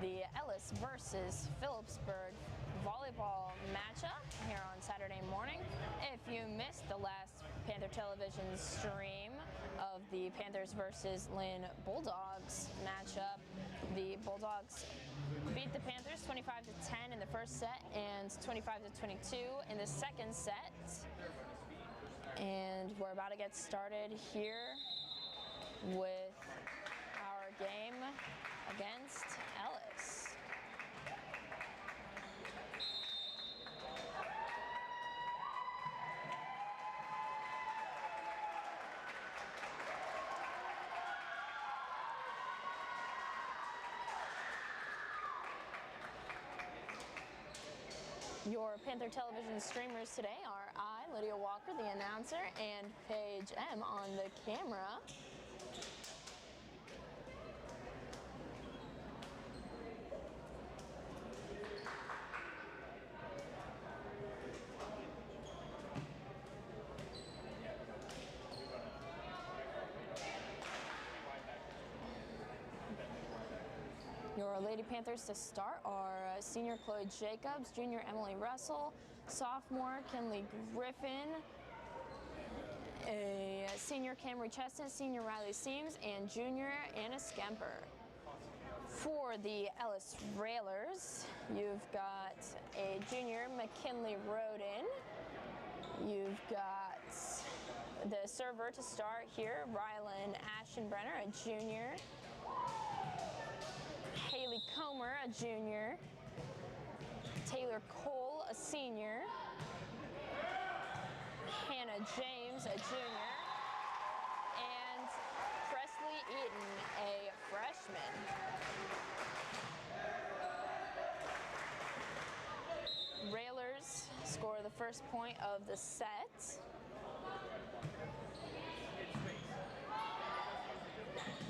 the Ellis versus Phillipsburg volleyball matchup here on Saturday morning. If you missed the last Panther Television stream of the Panthers versus Lynn Bulldogs matchup, the Bulldogs beat the Panthers 25-10 in the first set and 25-22 in the second set. And we're about to get started here with our game against Ellis. Your Panther Television streamers today are I, Lydia Walker, the announcer, and Paige M on the camera. Your Lady Panthers to start are senior Chloe Jacobs, junior Emily Russell, sophomore Kinley Griffin, a senior Camry Chestnut, senior Riley Seams, and junior Anna Skemper. For the Ellis Railers, you've got a junior McKinley Roden. You've got the server to start here, Rylan Ashenbrenner, a junior. Haley Comer, a junior. Taylor Cole, a senior. Hannah James, a junior. And Presley Eaton, a freshman. Railers score the first point of the set.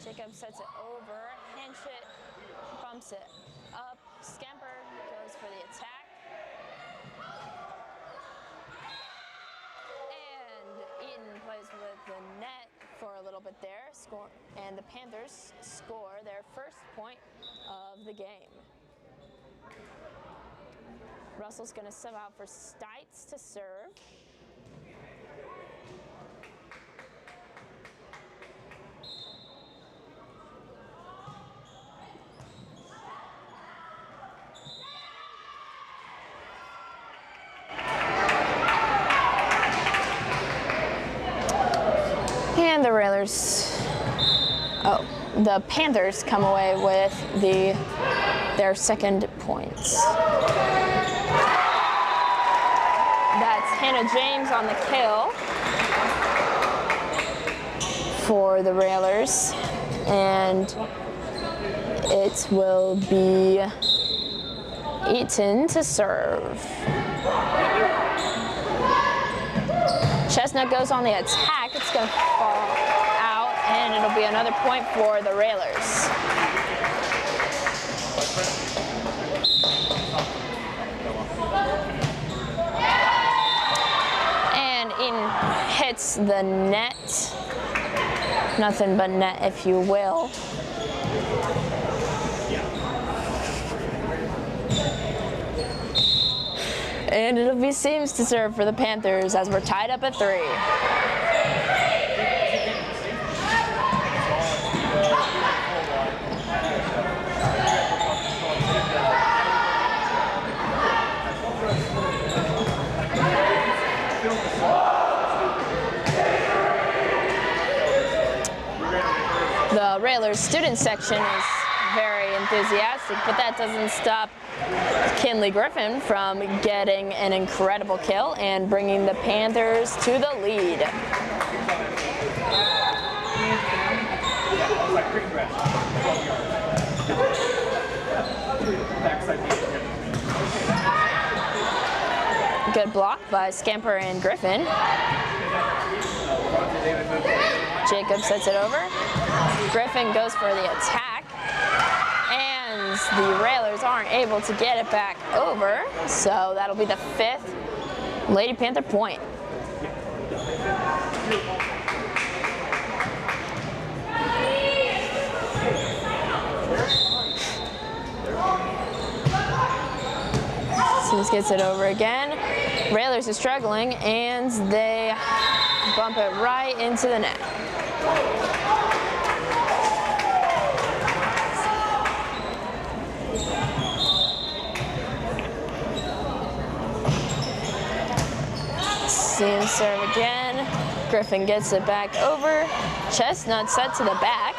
Jacob sets it over, Hanchett bumps it up, Skemper goes for the attack. And Eaton plays with the net for a little bit there, and the Panthers score their first point of the game. Russell's going to sub out for Stites to serve. And the the Panthers come away with their second points. That's Hannah James on the kill for the Railers, and it will be Eaton to serve. Chestnut goes on the attack. It's going to fall out, and it'll be another point for the Railers. And Eaton hits the net. Nothing but net, if you will. And it'll be Seams to serve for the Panthers as we're tied up at 3. The Railers student section is very enthusiastic, but that doesn't stop Kinley Griffin from getting an incredible kill and bringing the Panthers to the lead. Good block by Skemper and Griffin. Jacob sets it over. Griffin goes for the attack. And the Railers aren't able to get it back over, so that'll be the 5th Lady Panther point. James gets it over again. Railers are struggling, and they bump it right into the net. Seams serve again. Griffin gets it back over. Chestnut set to the back.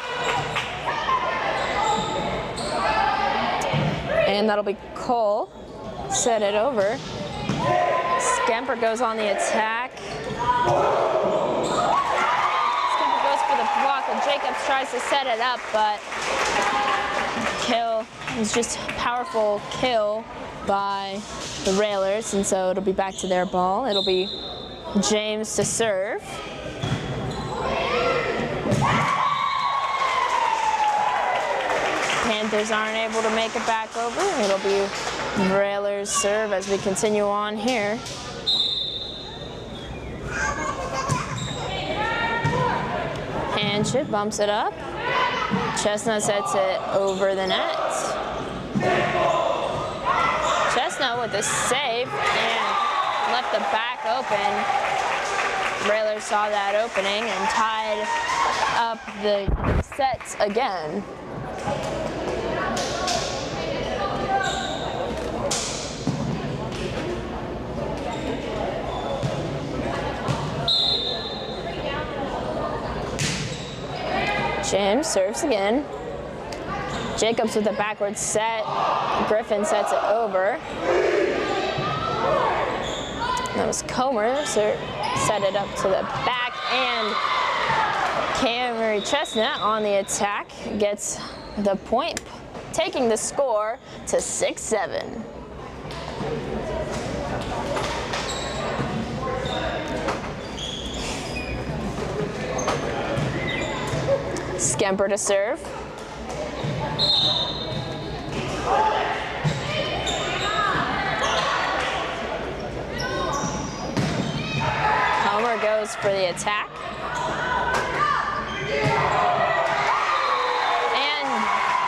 And that'll be Cole. Set it over. Skemper goes on the attack. Skemper goes for the block, and Jacobs tries to set it up, but kill. It was just a powerful kill by the Railers, and so it'll be back to their ball. It'll be James to serve. Panthers aren't able to make it back over. It'll be Railers serve as we continue on here. And Chip bumps it up. Chestnut sets it over the net. Chestnut with the save and left the back open. Railers saw that opening and tied up the sets again. James serves again. Jacobs with a backward set. Griffin sets it over. That was Comer, set it up to the back, and Camry Chestnut on the attack gets the point, taking the score to 6-7. Skemper to serve. Comer goes for the attack. And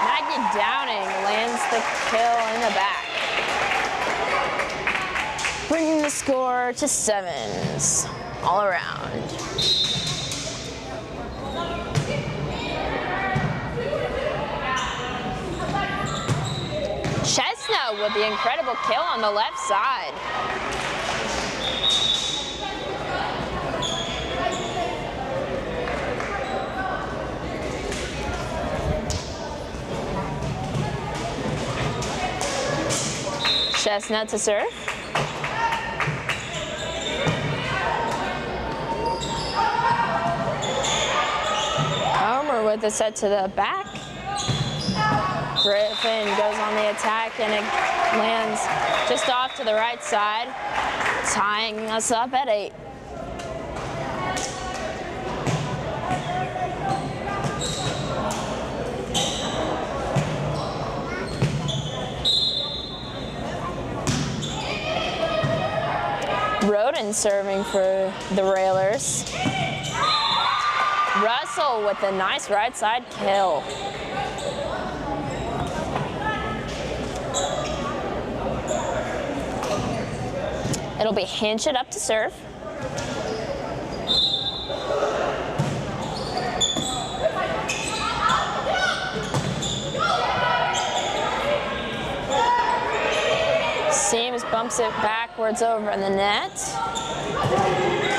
Maggie Downing lands the kill in the back, bringing the score to 7s all around. Chestnut with the incredible kill on the left side. Chestnut to serve. Comer with the set to the back. Griffin goes on the attack, and it lands just off to the right side, tying us up at 8. Roden serving for the Railers. Russell with a nice right side kill. It'll be hinge it up to serve. Seams bumps it backwards over the net.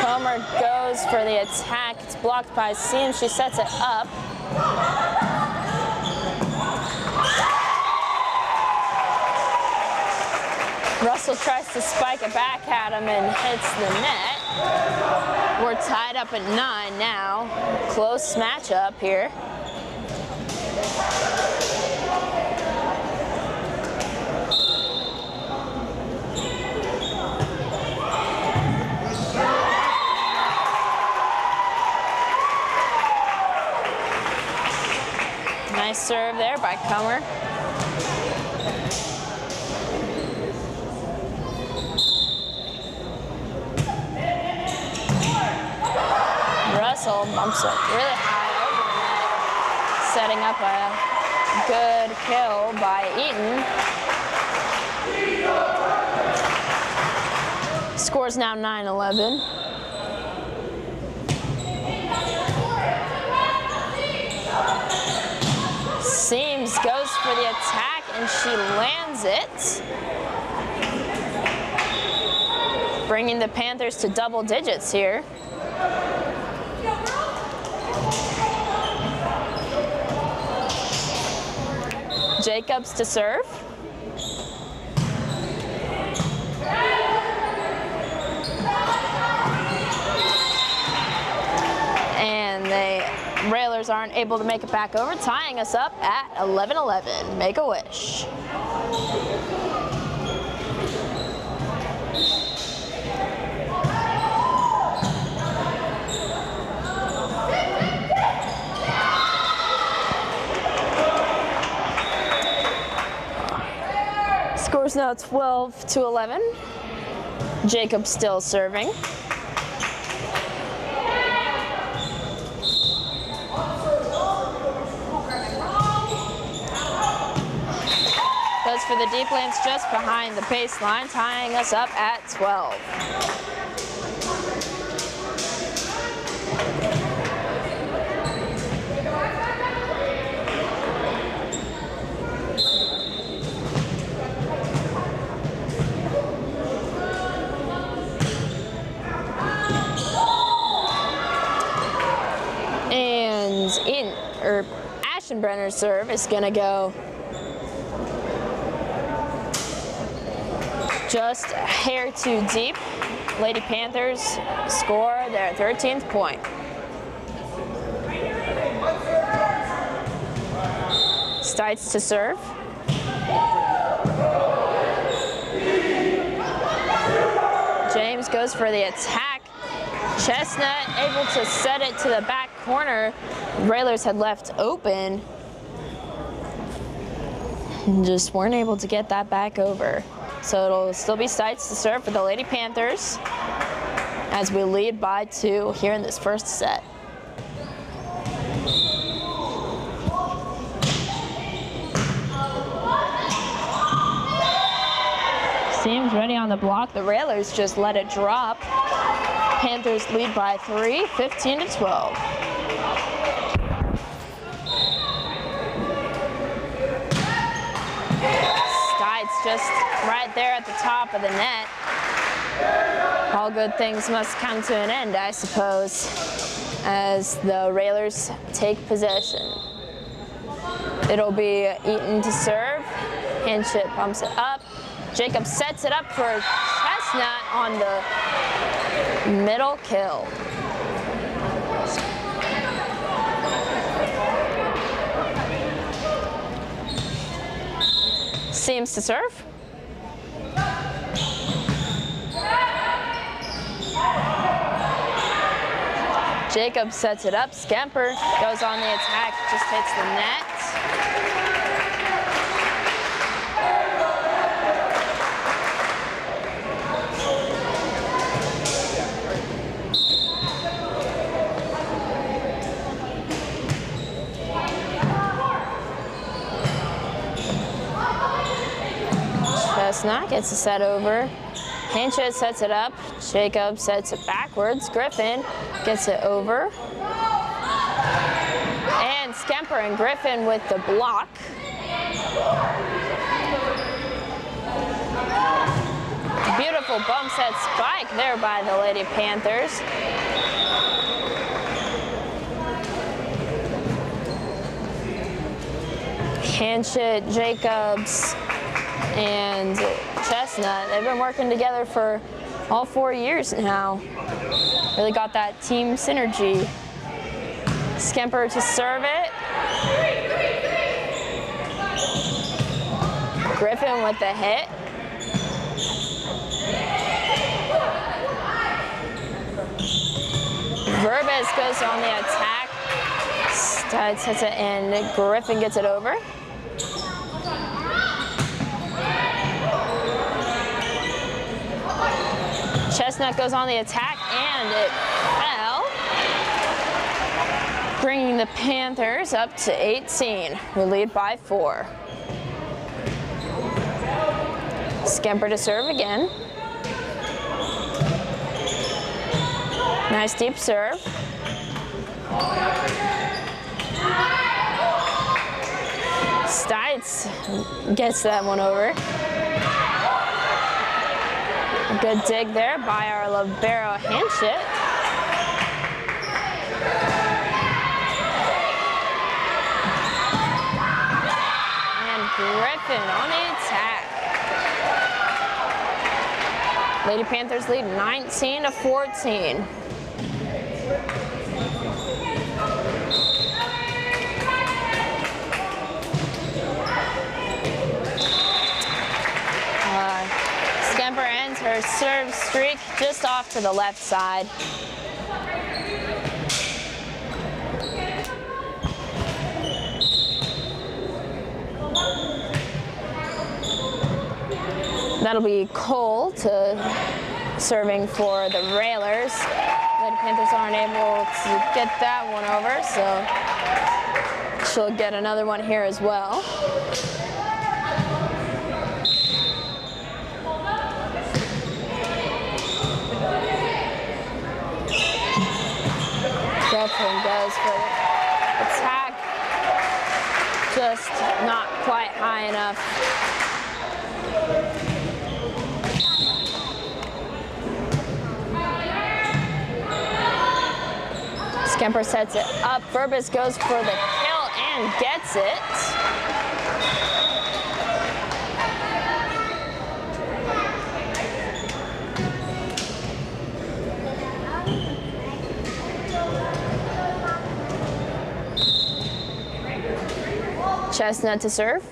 Comer goes for the attack. It's blocked by Seams. She sets it up. Russell tries to spike it back at him and hits the net. We're tied up at 9 now. Close matchup here. Nice serve there by Comer. Russell bumps it really high over the net, setting up a good kill by Eaton. Score's now 9-11. Seams goes for the attack and she lands it, bringing the Panthers to double digits here. Jacobs to serve. And the Railers aren't able to make it back over, tying us up at 11-11. Make a wish. Score's now 12-11. Jacob still serving. Goes for the deep lanes just behind the baseline, tying us up at 12. Ashenbrenner's serve is going to go just a hair too deep. Lady Panthers score their 13th point. Stites to serve. James goes for the attack. Chestnut able to set it to the back corner. Railers had left open. Just weren't able to get that back over. So it'll still be Stites to serve for the Lady Panthers as we lead by 2 here in this first set. Seems ready on the block. The Railers just let it drop. Panthers lead by 3, 15-12. Stites just right there at the top of the net. All good things must come to an end, I suppose, as the Railers take possession. It'll be Eaton to serve. Handship pumps it up. Jacob sets it up for Chestnut on the middle kill. Seems to serve. Jacob sets it up. Skemper goes on the attack, just hits the net. Chestnut gets a set over. Hanchett sets it up. Jacob sets it backwards. Griffin gets it over. And Skemper and Griffin with the block. Beautiful bump set spike there by the Lady Panthers. Hanchett, Jacobs, and Chestnut, they've been working together for all 4 years now. Really got that team synergy. Skemper to serve it. Griffin with the hit. Verbis goes on the attack. Stites hits it and Griffin gets it over. Chestnut goes on the attack and it fell, bringing the Panthers up to 18. We lead by 4. Skemper to serve again. Nice deep serve. Stites gets that one over. Good dig there by our libero Hanchett. And Griffin on the attack. Lady Panthers lead 19-14. Skemper ends her serve streak just off to the left side. That'll be Cole serving for the Railers. Lady Panthers aren't able to get that one over, so she'll get another one here as well. Griffin goes for the attack, just not quite high enough. Skemper sets it up. Verbis goes for the kill and gets it. Chestnut to serve.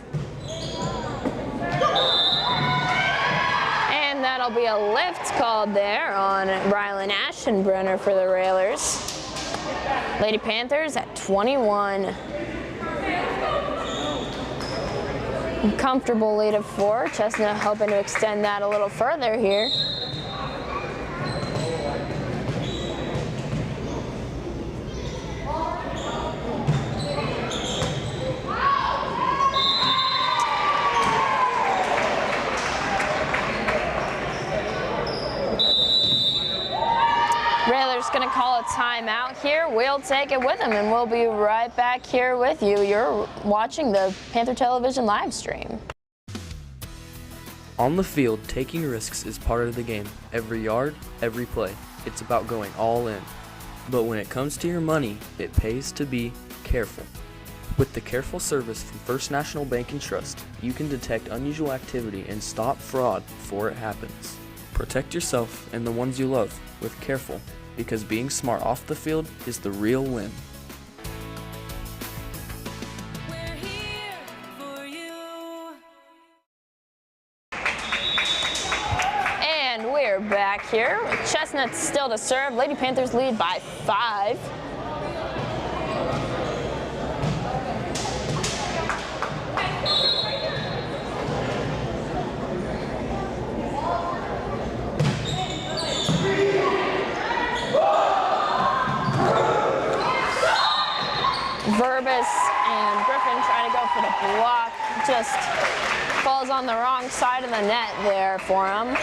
And that'll be a lift called there on Rylan Ashenbrenner for the Railers. Lady Panthers at 21. Comfortable lead of 4. Chestnut hoping to extend that a little further here. Going to call a timeout here. We'll take it with them and we'll be right back here with you. You're watching the Panther Television live stream. On the field, taking risks is part of the game. Every yard, every play. It's about going all in. But when it comes to your money, it pays to be careful. With the careful service from First National Bank and Trust, you can detect unusual activity and stop fraud before it happens. Protect yourself and the ones you love with Careful, because being smart off the field is the real win. We're here for you. And we're back here. Chestnut still to serve. Lady Panthers lead by 5. Verbis and Griffin trying to go for the block. Just falls on the wrong side of the net there for him.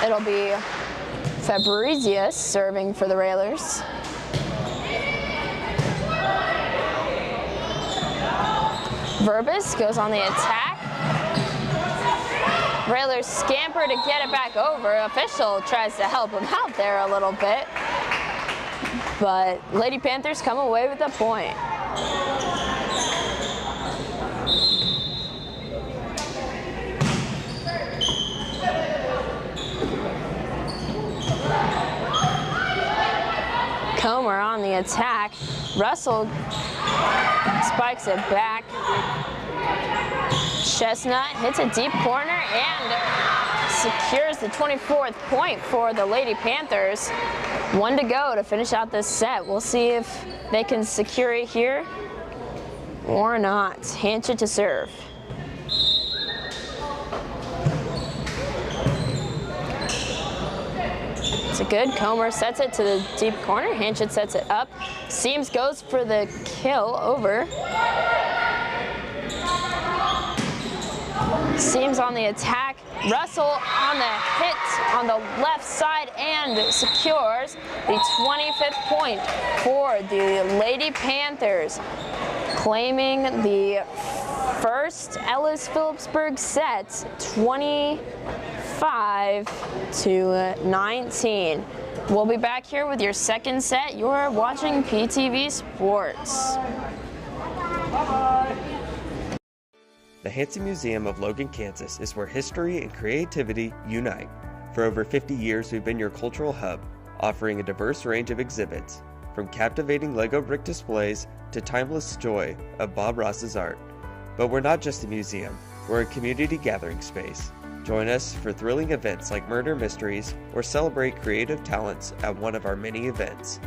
It'll be Fabrizius serving for the Railers. Verbis goes on the attack. Railers scamper to get it back over. Official tries to help him out there a little bit. But Lady Panthers come away with a point. Comer on the attack. Russell spikes it back. Chestnut hits a deep corner and secures the 24th point for the Lady Panthers. 1 to go to finish out this set. We'll see if they can secure it here or not. Hanchett to serve. It's a good Comer, sets it to the deep corner. Hanchett sets it up. Seams goes for the kill over. Seams on the attack. Russell on the hit on the left side and secures the 25th point for the Lady Panthers, claiming the first Ellis Phillipsburg set, 25-19. We'll be back here with your second set. You're watching PTV Sports. The Hansen Museum of Logan, Kansas is where history and creativity unite. For over 50 years, we've been your cultural hub, offering a diverse range of exhibits, from captivating Lego brick displays to timeless joy of Bob Ross's art. But we're not just a museum, we're a community gathering space. Join us for thrilling events like Murder Mysteries or celebrate creative talents at one of our many events.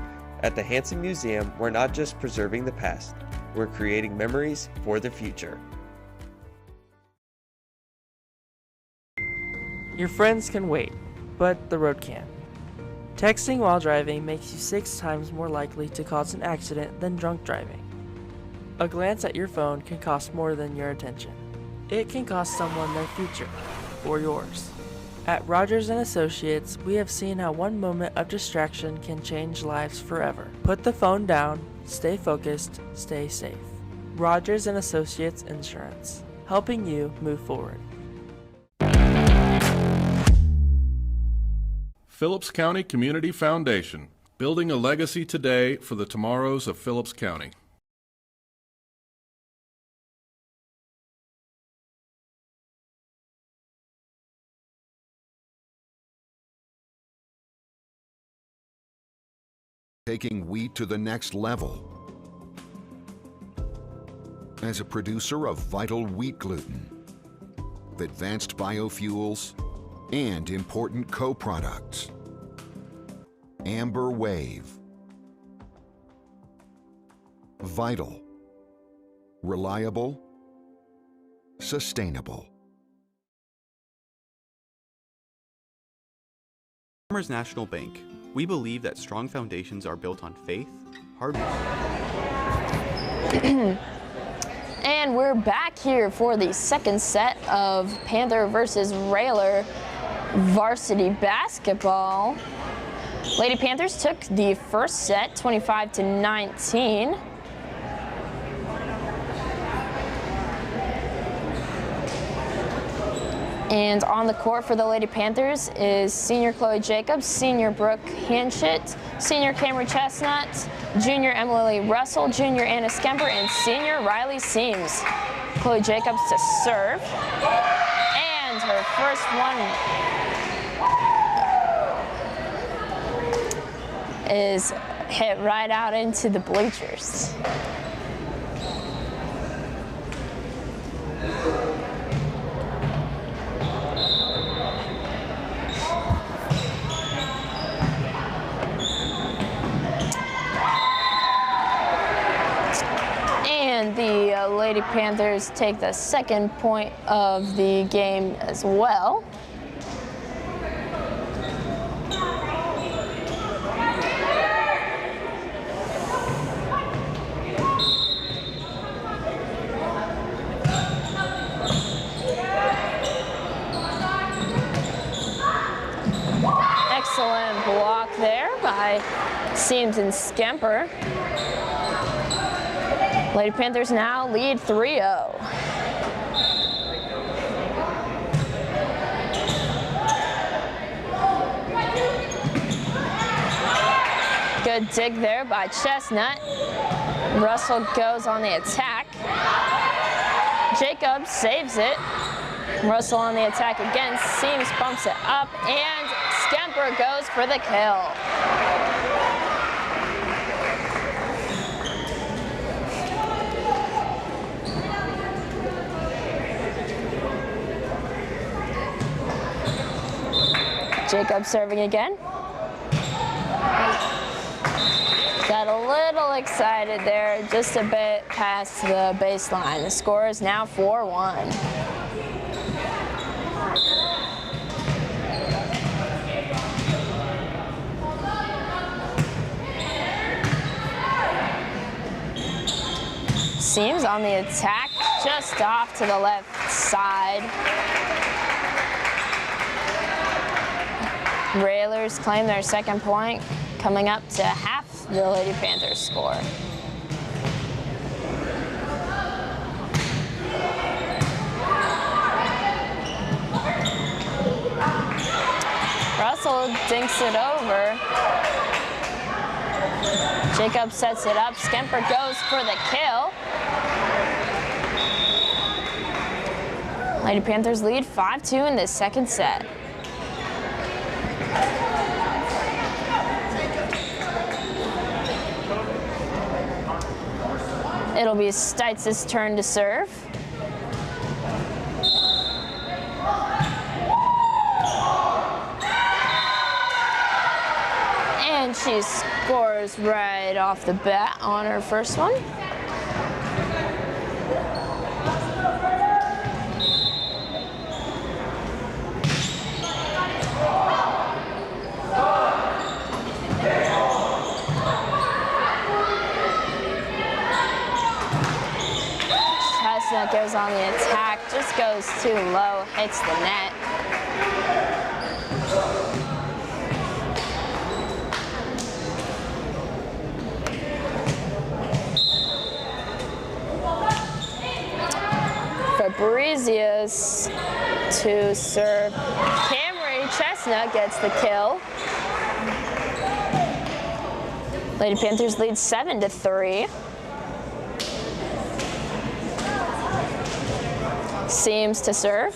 At the Hansen Museum, we're not just preserving the past, we're creating memories for the future. Your friends can wait, but the road can't. Texting while driving makes you 6 times more likely to cause an accident than drunk driving. A glance at your phone can cost more than your attention. It can cost someone their future, or yours. At Rogers & Associates, we have seen how one moment of distraction can change lives forever. Put the phone down, stay focused, stay safe. Rogers & Associates Insurance, helping you move forward. Phillips County Community Foundation, building a legacy today for the tomorrows of Phillips County. Taking wheat to the next level. As a producer of vital wheat gluten, advanced biofuels, and important co-products. Amber Wave. Vital. Reliable. Sustainable. Farmers National Bank. We believe that strong foundations are built on faith, hard work. And we're back here for the second set of Panther versus Railer varsity basketball. Lady Panthers took the first set, 25-19. And on the court for the Lady Panthers is senior Chloe Jacobs, senior Brooke Hanchett, senior Cameron Chestnut, junior Emily Russell, junior Anna Skemper, and senior Riley Seams. Chloe Jacobs to serve. And her first one is hit right out into the bleachers. And the Lady Panthers take the second point of the game as well. Excellent block there by Seams and Skemper. Lady Panthers now lead 3-0. Good dig there by Chestnut. Russell goes on the attack. Jacobs saves it. Russell on the attack again. Seams bumps it up, and Skemper goes for the kill. Jacobs serving again. Got a little excited there, just a bit past the baseline. The score is now 4-1. Seams on the attack, just off to the left side. Railers claim their second point, coming up to half the Lady Panthers score. Russell dinks it over. Jacob sets it up. Skemper goes for the kill. Lady Panthers lead 5-2 in this second set. It'll be Steitz's turn to serve. And she scores right off the bat on her first one. Chestnut goes on the attack, just goes too low, hits the net. Fabrizius to serve. Camry Chestnut gets the kill. Lady Panthers lead 7-3. Seams to serve.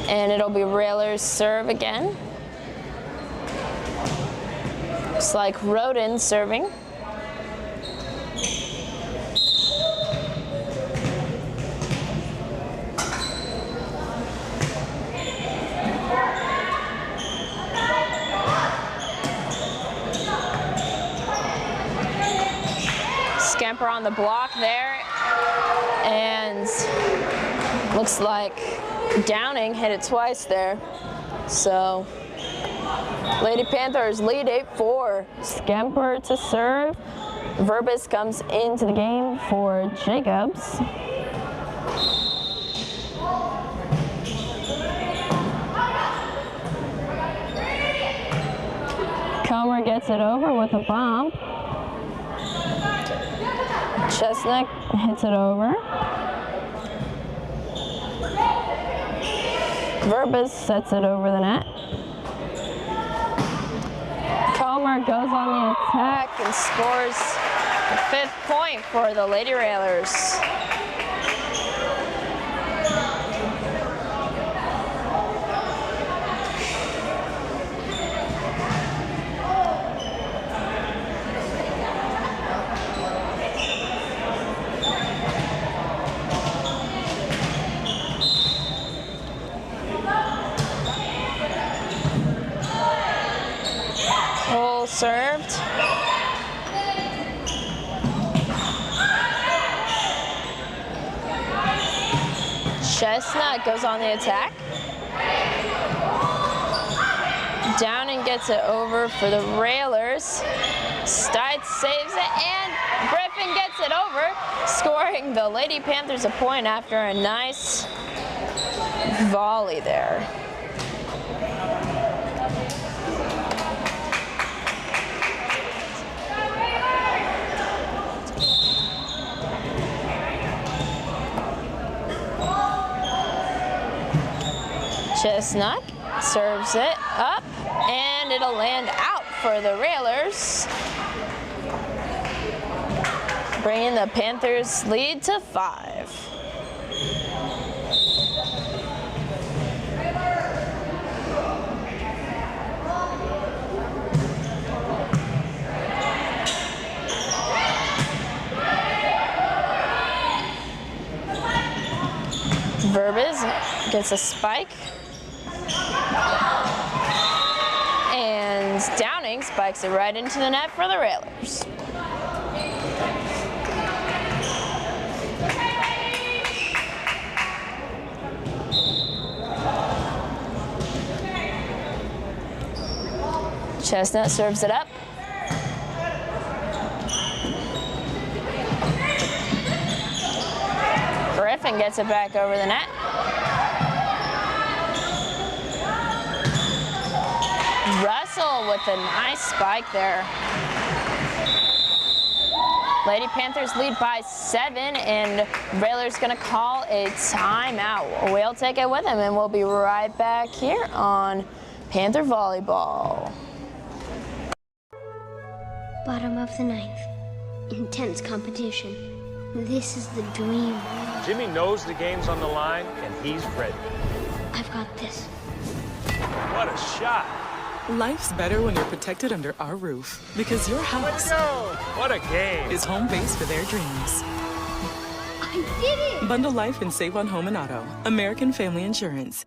And it'll be Railers serve again. Looks like Rodin serving. Skemper on the block there, and looks like Downing hit it twice there. So Lady Panthers lead 8-4. Skemper to serve. Verbis comes into the game for Jacobs. Comer gets it over with a bump. Chestnut hits it over. Verbis sets it over the net. Comer goes on the attack and scores the 5th point for the Lady Railers. Served. Chestnut goes on the attack. Downing gets it over for the Railers. Steitz saves it, and Griffin gets it over, scoring the Lady Panthers a point after a nice volley there. Chestnut serves it up, and it'll land out for the Railers, bringing the Panthers lead to 5. Verbis gets a spike. And Downing spikes it right into the net for the Railers. Chestnut serves it up. Griffin gets it back over the net. Russell with a nice spike there. Lady Panthers lead by 7, and Railers gonna call a timeout. We'll take it with him, and we'll be right back here on Panther Volleyball. Bottom of the 9th. Intense competition. This is the dream. Jimmy knows the game's on the line, and he's ready. I've got this. What a shot. Life's better when you're protected under our roof. Because your house What a game. is home base for their dreams. I did it! Bundle life and save on home and auto. American Family Insurance.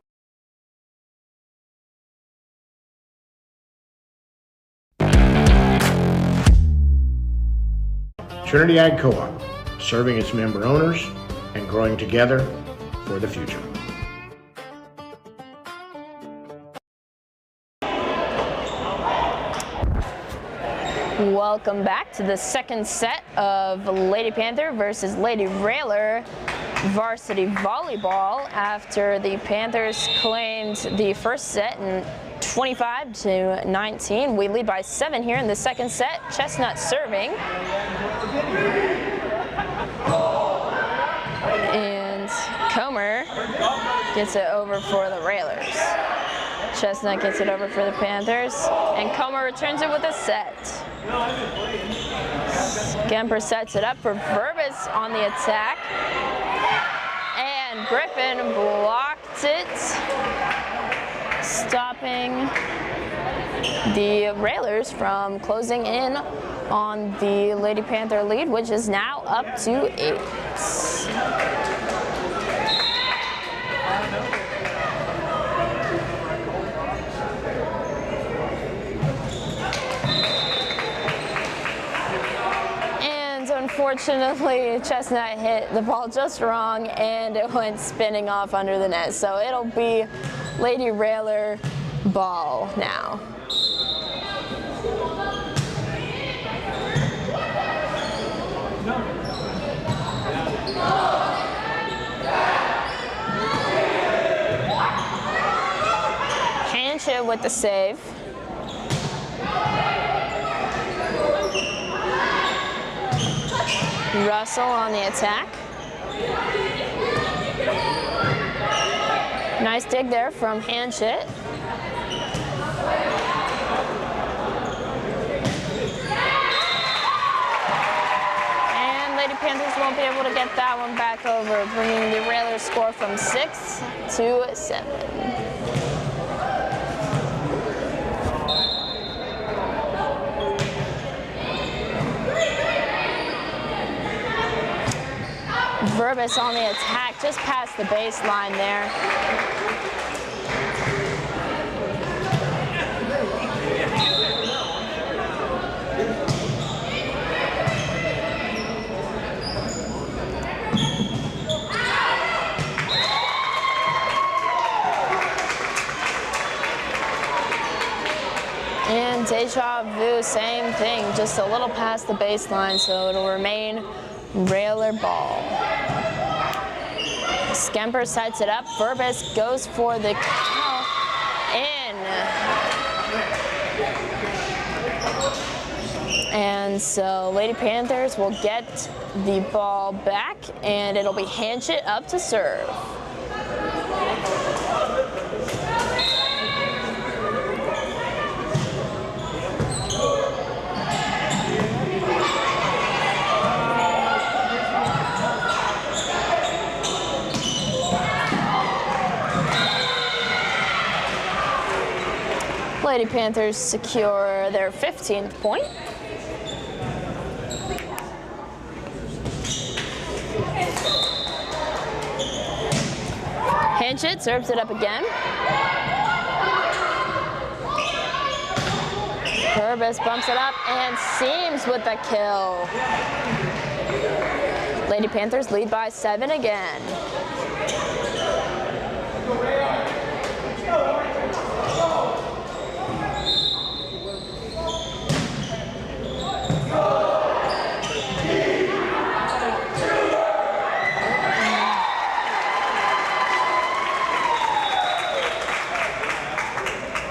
Trinity Ag Co-op, serving its member owners and growing together for the future. Welcome back to the second set of Lady Panther versus Lady Railer varsity volleyball after the Panthers claimed the first set in 25-19. We lead by 7 here in the second set. Chestnut serving. And Comer gets it over for the Railers. Chestnut gets it over for the Panthers, and Comer returns it with a set. Skemper sets it up for Verbis on the attack, and Griffin blocked it, stopping the Railers from closing in on the Lady Panther lead, which is now up to 8. Unfortunately, Chestnut hit the ball just wrong, and it went spinning off under the net. So it'll be Lady Railer ball now. Hanchett with the save. Russell on the attack. Nice dig there from Hanchett. And Lady Panthers won't be able to get that one back over, bringing the Railers score from 6 to 7. Verbis on the attack, just past the baseline there. And deja vu, same thing, just a little past the baseline, so it'll remain Railer ball. Skemper sets it up. Verbis goes for the count in. And so Lady Panthers will get the ball back, and it'll be Hanchett up to serve. Lady Panthers secure their 15th point. Hanchett serves it up again. Purvis bumps it up and seams with the kill. Lady Panthers lead by 7 again.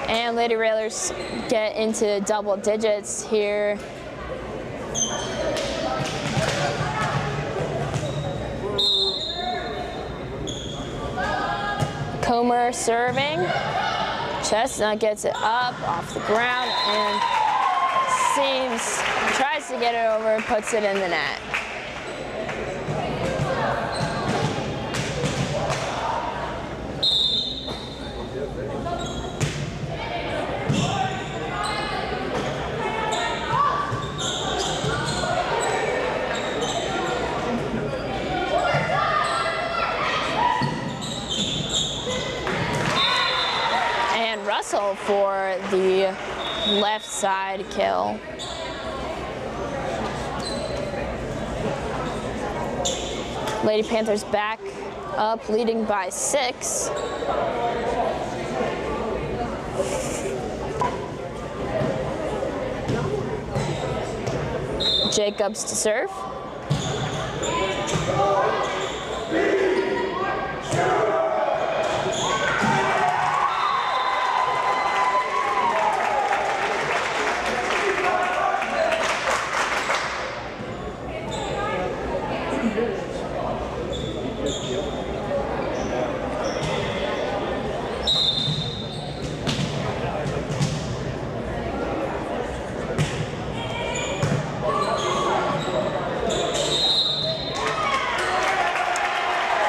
And Lady Railers get into double digits here. Comer serving. Chestnut gets it up off the ground and tries to get it over, puts it in the net. Russell for the left side kill. Lady Panthers back up, leading by 6. Jacobs to serve.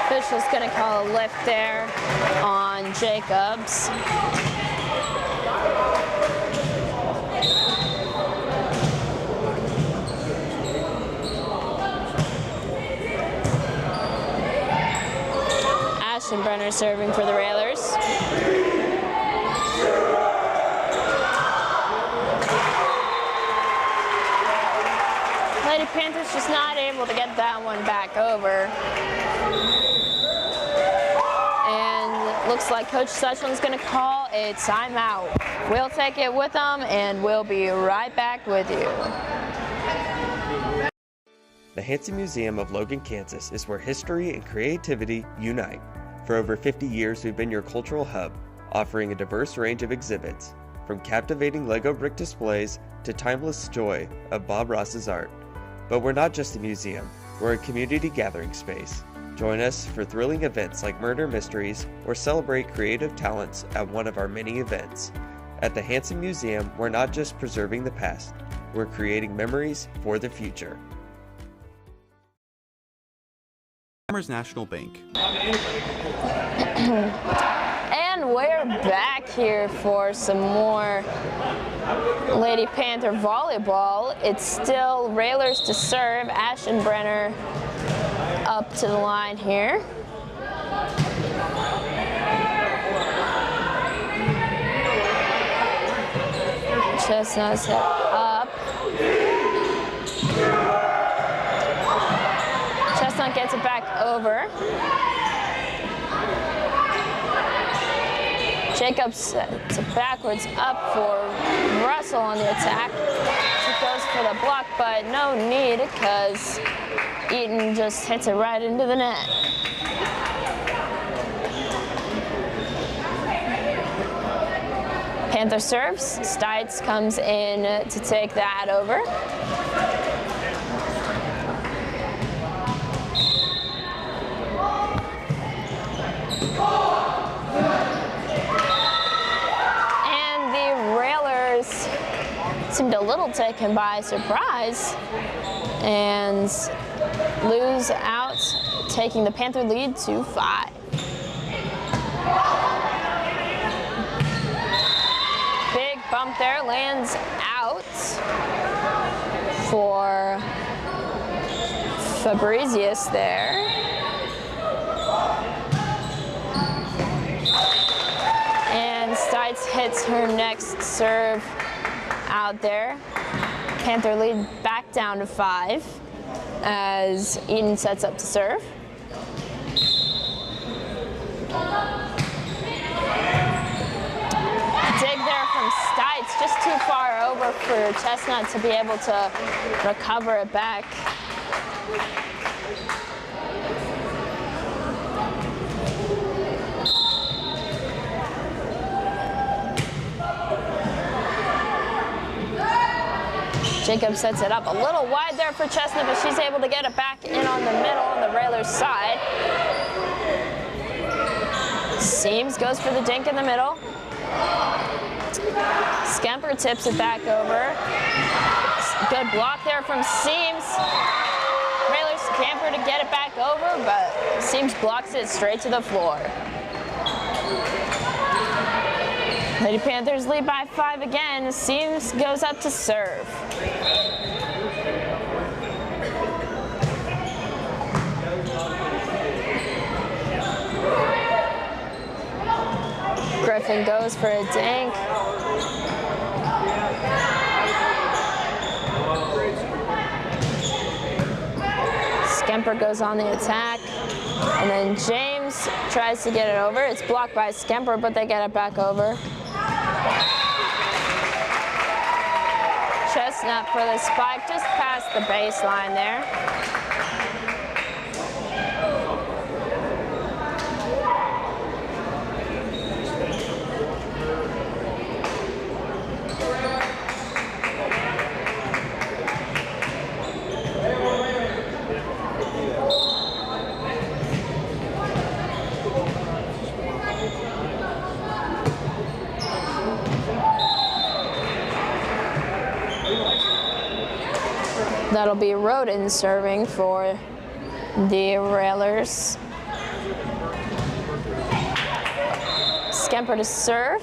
Official's going to call a lift there on Jacobs. Brenner serving for the Railers. Lady Panthers just not able to get that one back over. And looks like Coach Suchlin's going to call a timeout. We'll take it with them and we'll be right back with you. The Hansen Museum of Logan, Kansas is where history and creativity unite. For over 50 years, we've been your cultural hub, offering a diverse range of exhibits, from captivating Lego brick displays to timeless joy of Bob Ross's art. But we're not just a museum, we're a community gathering space. Join us for thrilling events like Murder Mysteries or celebrate creative talents at one of our many events. At the Hansen Museum, we're not just preserving the past, we're creating memories for the future. Farmers National Bank. And we're back here for some more Lady Panther volleyball. It's still Railers to serve. Ashton Brenner up to the line here. Chestnut's hit up. Chestnut gets it back over. Jacobs to backwards up for Russell on the attack. She goes for the block, but no need because Eaton just hits it right into the net. Panther serves. Stites comes in to take that over. Seemed a little taken by surprise and lose out, taking the Panther lead to 5. Big bump there, lands out for Fabricius there. And Stites hits her next serve out there. Panther lead back down to 5 as Eden sets up to serve. Dig there from Stites, just too far over for Chestnut to be able to recover it back. Jacob sets it up a little wide there for Chestnut, but she's able to get it back in on the middle on the Railers side. Seams goes for the dink in the middle. Skemper tips it back over. Good block there from Seams. Railers Skemper to get it back over, but Seams blocks it straight to the floor. Lady Panthers lead by 5 again. Seams goes up to serve. Griffin goes for a dink. Skemper goes on the attack. And then James tries to get it over. It's blocked by Skemper, but they get it back over. Chestnut for the spike, just past the baseline there. That'll be Roden serving for the Railers. Skemper to serve.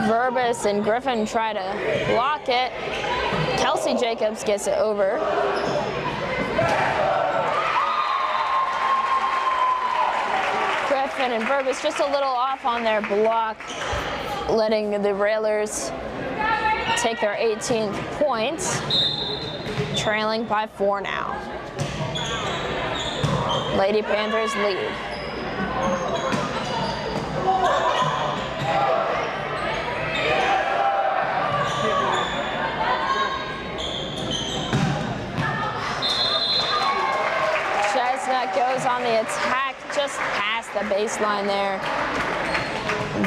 Verbis and Griffin try to block it. Kelsey Jacobs gets it over. Griffin and Verbis just a little off on their block, letting the Railers take their 18th point, trailing by 4 now. Lady Panthers lead. Chestnut goes on the attack just past the baseline there,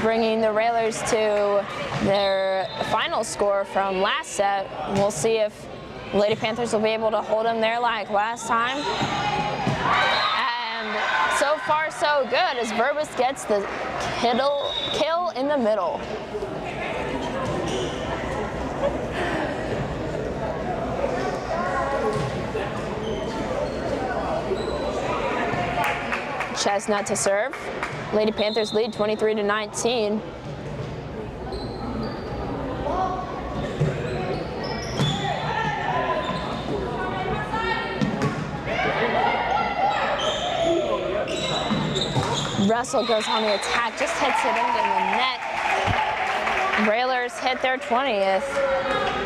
bringing the Railers to their final score from last set. We'll see if Lady Panthers will be able to hold them there like last time. And so far so good as Verbis gets the kill in the middle. Chestnut to serve. Lady Panthers lead 23-19. Russell goes on the attack, just hits it into the net. Railers hit their 20th,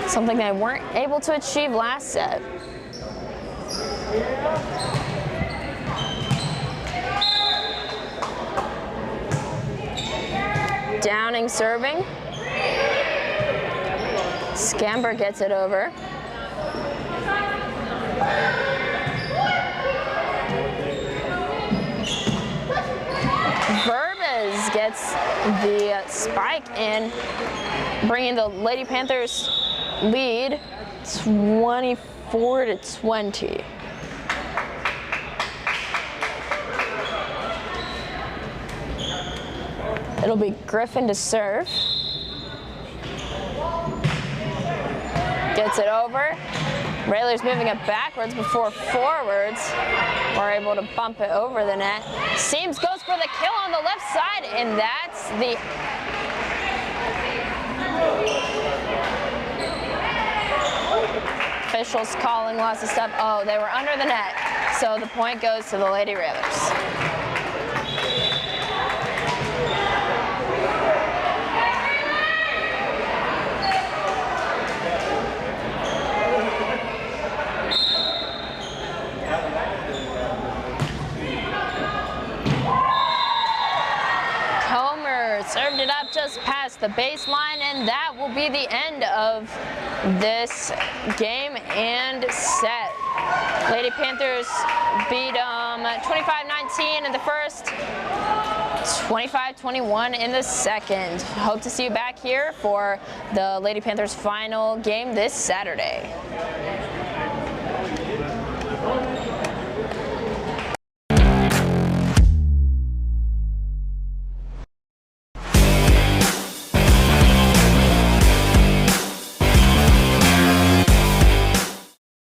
something they weren't able to achieve last set. Downing serving. Scamber gets it over. Verbis gets the spike in, bringing the Lady Panthers lead 24-20. It'll be Griffin to serve. Gets it over. Railers moving it backwards before forwards are able to bump it over the net. Seams goes for the kill on the left side, and that's the officials calling lots of stuff. Oh, they were under the net. So the point goes to the Lady Railers. Served it up just past the baseline, and that will be the end of this game and set. Lady Panthers beat 25-19 in the first, 25-21 in the second. Hope to see you back here for the Lady Panthers final game this Saturday.